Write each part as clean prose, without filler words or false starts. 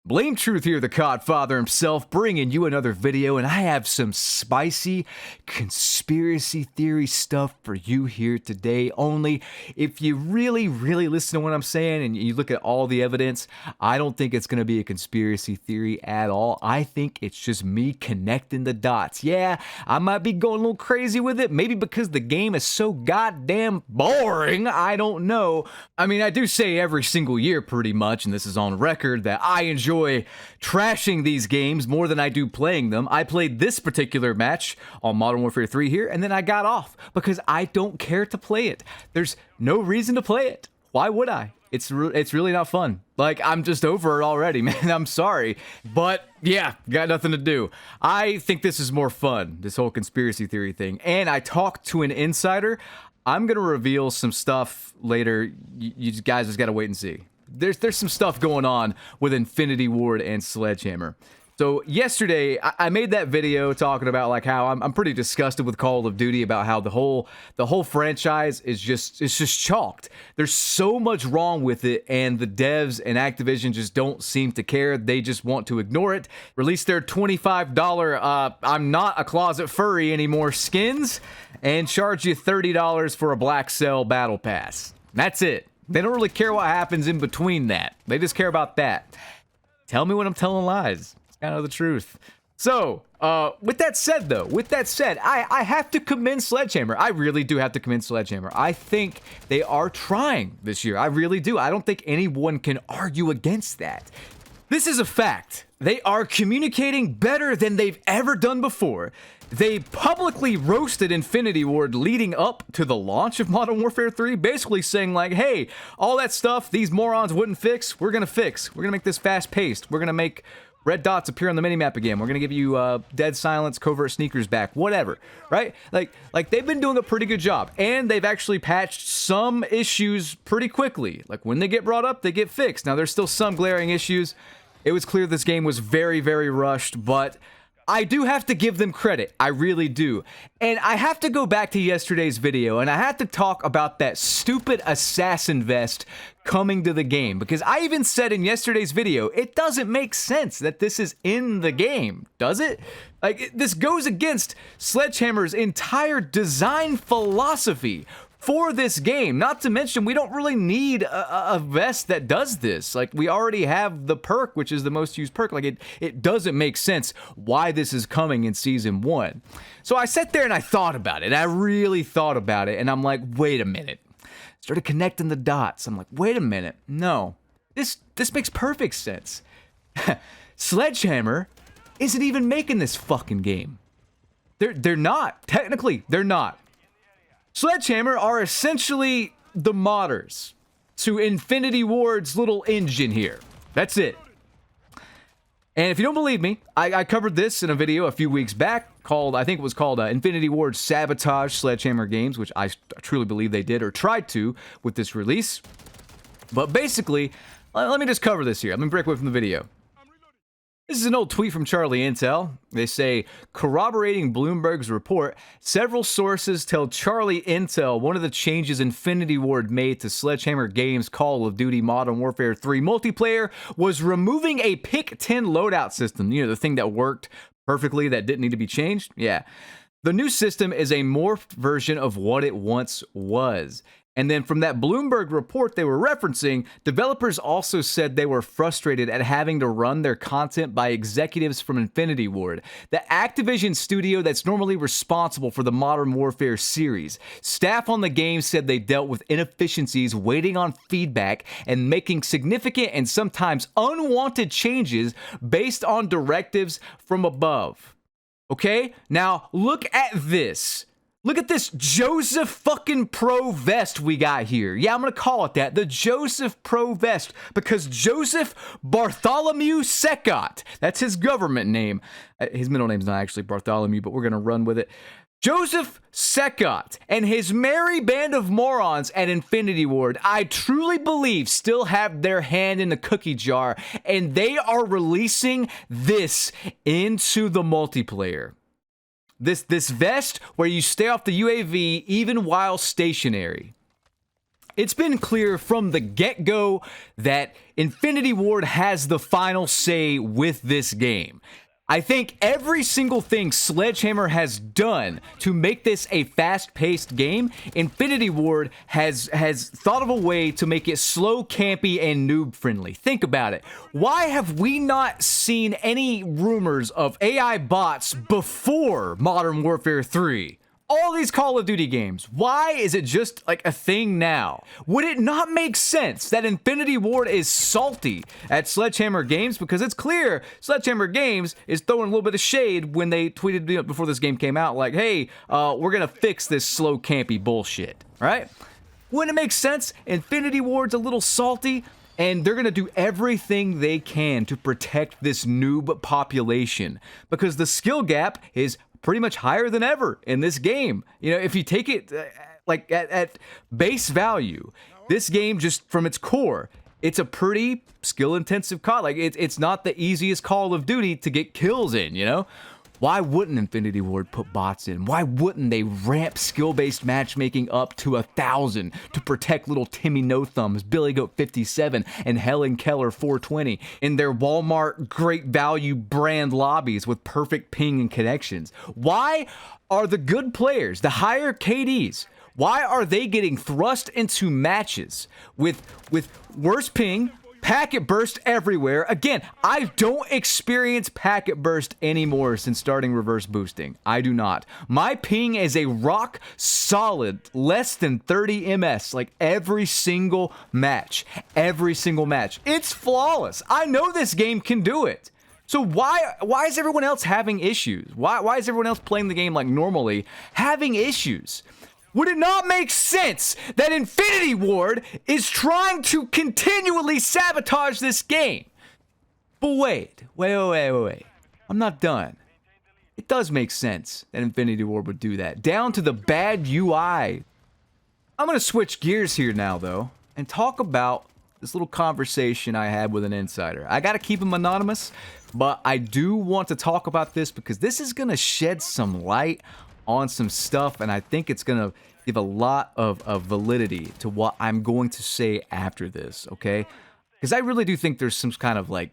Blame Truth here, the Codfather himself, bringing you another video, and I have some spicy conspiracy theory stuff for you here today. Only if you really listen to what I'm saying and you look at all the evidence, I don't think it's going to be a conspiracy theory at all. I think it's just me connecting the dots. Yeah, I might be going a little crazy with it, maybe because the game is so goddamn boring, I don't know. I mean, I do say every single year pretty much, and this is on record, that I enjoy trashing these games more than I do playing them. I played this particular match on Modern Warfare 3 here, and then I got off because I don't care to play it. There's no reason to play it. Why would I? It's really not fun. Like, I'm just over it already, man. I'm sorry. But, yeah, got nothing to do. I think this is more fun, this whole conspiracy theory thing. And I talked to an insider. I'm going to reveal some stuff later. You guys just got to wait and see. There's some stuff going on with Infinity Ward and Sledgehammer. So yesterday, I made that video talking about like how I'm pretty disgusted with Call of Duty, about how the whole franchise is just chalked. There's so much wrong with it, and the devs and Activision just don't seem to care. They just want to ignore it. Release their $25 I'm not a closet furry anymore skins, and charge you $30 for a Black Cell Battle Pass. That's it. They don't really care what happens in between that. They just care about that. Tell me when I'm telling lies. It's kind of the truth. So, with that said, I have to commend Sledgehammer. I really do have to commend Sledgehammer. I think they are trying this year. I really do. I don't think anyone can argue against that. This is a fact. They are communicating better than they've ever done before. They publicly roasted Infinity Ward leading up to the launch of Modern Warfare 3, basically saying like, hey, all that stuff these morons wouldn't fix, we're gonna fix. We're gonna make this fast-paced. We're gonna make red dots appear on the minimap again. We're gonna give you dead silence, covert sneakers back, whatever, right? Like they've been doing a pretty good job, and they've actually patched some issues pretty quickly. Like when they get brought up, they get fixed. Now there's still some glaring issues. It was clear this game was very rushed, but I do have to give them credit. I really do. And I have to go back to yesterday's video, and I have to talk about that stupid assassin vest coming to the game, because I even said in yesterday's video, it doesn't make sense that this is in the game, does it? Like, this goes against Sledgehammer's entire design philosophy for this game. Not to mention, we don't really need a vest that does this. Like, we already have the perk, which is the most used perk. Like, it doesn't make sense why this is coming in Season 1. So I sat there and I thought about it. I really thought about it, and I'm like, wait a minute. Started connecting the dots. I'm like, wait a minute. No, this makes perfect sense. Sledgehammer isn't even making this fucking game. They're not. Technically, they're not. Sledgehammer are essentially the modders to Infinity Ward's little engine here. That's it. And if you don't believe me, I covered this in a video a few weeks back called, I think it was called Infinity Ward Sabotage Sledgehammer Games, which I truly believe they did or tried to with this release. But basically, let me just cover this here. Let me break away from the video. This is an old tweet from Charlie Intel. They say, corroborating Bloomberg's report, several sources tell Charlie Intel one of the changes Infinity Ward made to Sledgehammer Games' Call of Duty Modern Warfare 3 multiplayer was removing a Pick-10 loadout system. You know, the thing that worked perfectly that didn't need to be changed? Yeah. The new system is a morphed version of what it once was. And then from that Bloomberg report they were referencing, developers also said they were frustrated at having to run their content by executives from Infinity Ward, the Activision studio that's normally responsible for the Modern Warfare series. Staff on the game said they dealt with inefficiencies, waiting on feedback, and making significant and sometimes unwanted changes based on directives from above. Okay? Now, look at this. Look at this Joseph fucking Pro vest we got here. Yeah, I'm going to call it that. The Joseph Pro vest. Because Joseph Bartholomew Secot, that's his government name. His middle name's not actually Bartholomew, but we're going to run with it. Joseph Secot and his merry band of morons at Infinity Ward, I truly believe, still have their hand in the cookie jar. And they are releasing this into the multiplayer. This vest where you stay off the UAV even while stationary. It's been clear from the get-go that Infinity Ward has the final say with this game. I think every single thing Sledgehammer has done to make this a fast-paced game, Infinity Ward has thought of a way to make it slow, campy, and noob-friendly. Think about it. Why have we not seen any rumors of AI bots before Modern Warfare 3? All these Call of Duty games, why is it just like a thing now? Would it not make sense that Infinity Ward is salty at Sledgehammer Games? Because it's clear Sledgehammer Games is throwing a little bit of shade when they tweeted before this game came out, like, hey, we're gonna fix this slow, campy bullshit, right? Wouldn't it make sense? Infinity Ward's a little salty, and they're going to do everything they can to protect this noob population, because the skill gap is pretty much higher than ever in this game. You know, if you take it like at base value, this game just from its core, it's a pretty skill-intensive COD. Like, it's not the easiest Call of Duty to get kills in, you know? Why wouldn't Infinity Ward put bots in? Why wouldn't they ramp skill-based matchmaking up to 1,000 to protect little Timmy No Thumbs, Billy Goat 57, and Helen Keller 420 in their Walmart Great Value brand lobbies with perfect ping and connections? Why are the good players, the higher KDs, why are they getting thrust into matches with worse ping, packet burst everywhere? Again, I don't experience packet burst anymore since starting reverse boosting. I do not. My ping is a rock solid less than 30 ms, like every single match. Every single match. It's flawless. I know this game can do it. So why is everyone else having issues? Why is everyone else playing the game like normally having issues? Would it not make sense that Infinity Ward is trying to continually sabotage this game? But wait. I'm not done. It does make sense that Infinity Ward would do that, down to the bad UI. I'm going to switch gears here now, though, and talk about this little conversation I had with an insider. I got to keep him anonymous, but I do want to talk about this because this is going to shed some light on some stuff, and I think it's gonna give a lot of validity to what I'm going to say after this, okay? Because I really do think there's some kind of like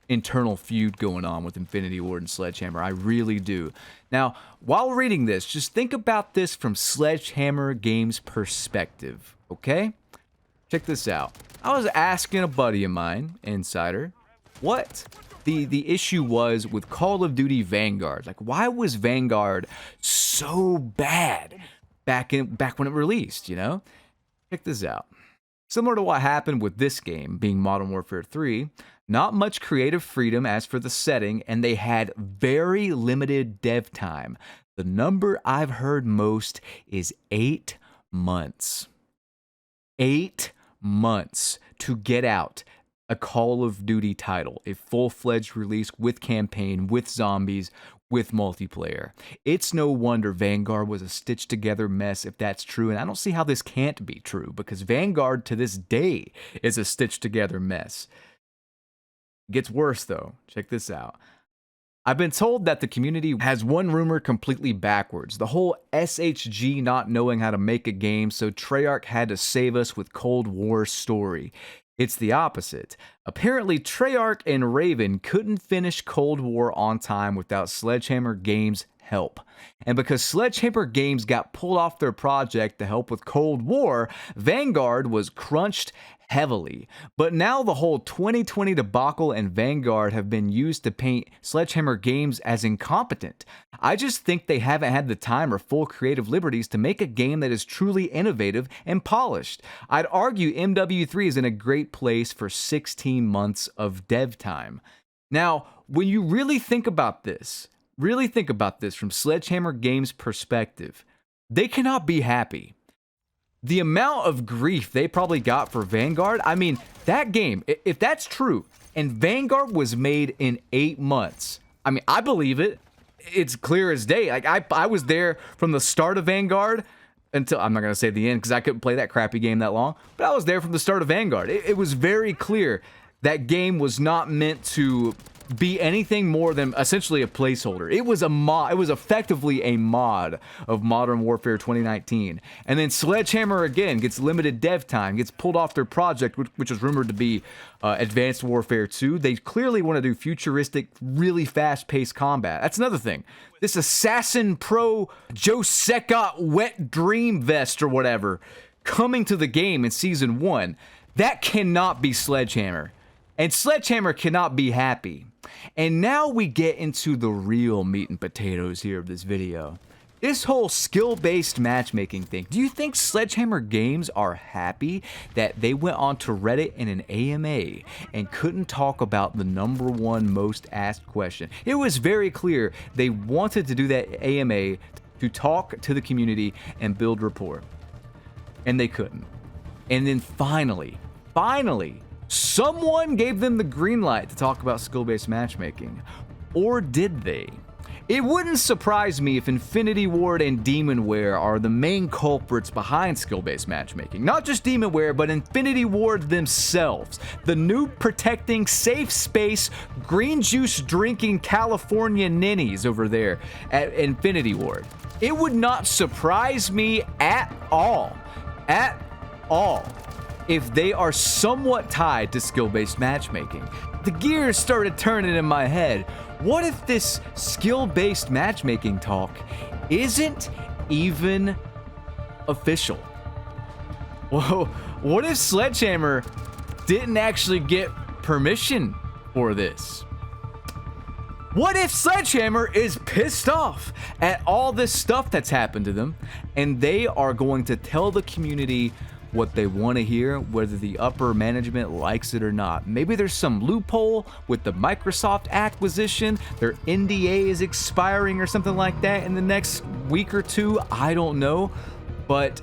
internal feud going on with Infinity Ward and Sledgehammer. I really do. Now, while reading this, just think about this from Sledgehammer Games' perspective, okay? Check this out. I was asking a buddy of mine, Insider, what the issue was with Call of Duty Vanguard. Like, why was Vanguard so bad back when it released, you know? Check this out. Similar to what happened with this game being Modern Warfare 3, not much creative freedom as for the setting, and they had very limited dev time. The number I've heard most is 8 months. 8 months to get out a Call of Duty title, a full-fledged release with campaign, with zombies, with multiplayer. It's no wonder Vanguard was a stitched-together mess if that's true, and I don't see how this can't be true, because Vanguard to this day is a stitched-together mess. It gets worse, though. Check this out. I've been told that the community has one rumor completely backwards. The whole SHG not knowing how to make a game, so Treyarch had to save us with Cold War story. It's the opposite. Apparently, Treyarch and Raven couldn't finish Cold War on time without Sledgehammer Games' help. And because Sledgehammer Games got pulled off their project to help with Cold War, Vanguard was crunched heavily. But now the whole 2020 debacle and Vanguard have been used to paint Sledgehammer Games as incompetent. I just think they haven't had the time or full creative liberties to make a game that is truly innovative and polished. I'd argue MW3 is in a great place for 16 months of dev time. Now, when you really think about this from Sledgehammer Games' perspective, they cannot be happy. The amount of grief they probably got for Vanguard, I mean, that game, if that's true, and Vanguard was made in 8 months, I mean, I believe it. It's clear as day. Like, I was there from the start of Vanguard until, I'm not going to say the end because I couldn't play that crappy game that long, but I was there from the start of Vanguard. It was very clear that game was not meant to be anything more than essentially a placeholder. It was a mod. It was effectively a mod of Modern Warfare 2019. And then Sledgehammer again gets limited dev time, gets pulled off their project, which is rumored to be Advanced Warfare 2. They clearly want to do futuristic, really fast-paced combat. That's another thing. This Assassin Pro Joe Secot Wet Dream Vest or whatever coming to the game in Season 1, that cannot be Sledgehammer. And Sledgehammer cannot be happy. And now we get into the real meat and potatoes here of this video. This whole skill-based matchmaking thing. Do you think Sledgehammer Games are happy that they went onto Reddit in an AMA and couldn't talk about the #1 most asked question? It was very clear they wanted to do that AMA to talk to the community and build rapport. And they couldn't. And then finally, someone gave them the green light to talk about skill-based matchmaking. Or did they? It wouldn't surprise me if Infinity Ward and Demonware are the main culprits behind skill-based matchmaking. Not just Demonware, but Infinity Ward themselves. The noob protecting, safe space, green juice drinking California ninnies over there at Infinity Ward. It would not surprise me at all, if they are somewhat tied to skill-based matchmaking. The gears started turning in my head. What if this skill-based matchmaking talk isn't even official? Whoa, what if Sledgehammer didn't actually get permission for this? What if Sledgehammer is pissed off at all this stuff that's happened to them and they are going to tell the community what they want to hear, whether the upper management likes it or not? Maybe there's some loophole with the Microsoft acquisition, their NDA is expiring or something like that in the next week or two. I don't know, but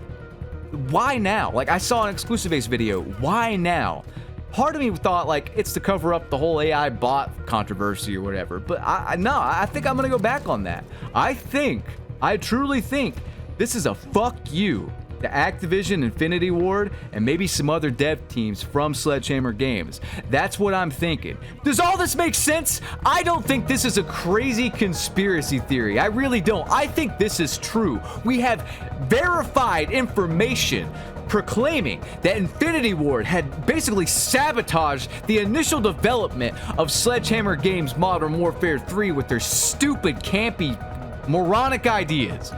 why now? Like, I saw an exclusive base video. Why now? Part of me thought like it's to cover up the whole AI bot controversy or whatever, but I think I'm gonna go back on that. I truly think this is a fuck you to Activision, Infinity Ward, and maybe some other dev teams from Sledgehammer Games. That's what I'm thinking. Does all this make sense? I don't think this is a crazy conspiracy theory. I really don't. I think this is true. We have verified information proclaiming that Infinity Ward had basically sabotaged the initial development of Sledgehammer Games Modern Warfare 3 with their stupid, campy, moronic ideas.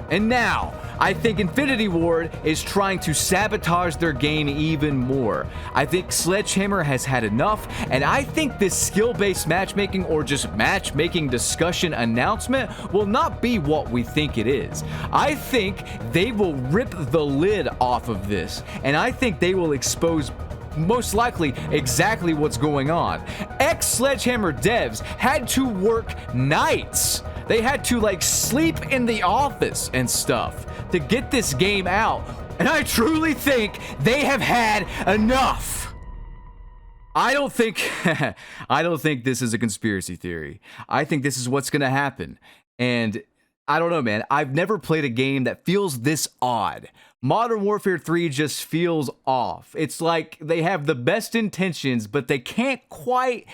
And now, I think Infinity Ward is trying to sabotage their game even more. I think Sledgehammer has had enough, and I think this skill-based matchmaking or just matchmaking discussion announcement will not be what we think it is. I think they will rip the lid off of this, and I think they will expose most likely exactly what's going on. Ex-Sledgehammer devs had to work nights. They had to like sleep in the office and stuff to get this game out. And I truly think they have had enough. I don't think this is a conspiracy theory. I think this is what's going to happen. And I don't know, man. I've never played a game that feels this odd. Modern Warfare 3 just feels off. It's like they have the best intentions, but they can't quite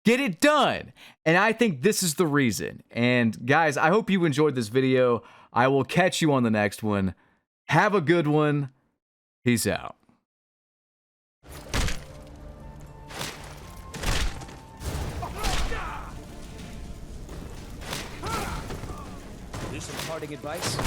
get it done. And I think this is the reason. And guys, I hope you enjoyed this video. I will catch you on the next one. Have a good one. Peace out. Here's some parting advice.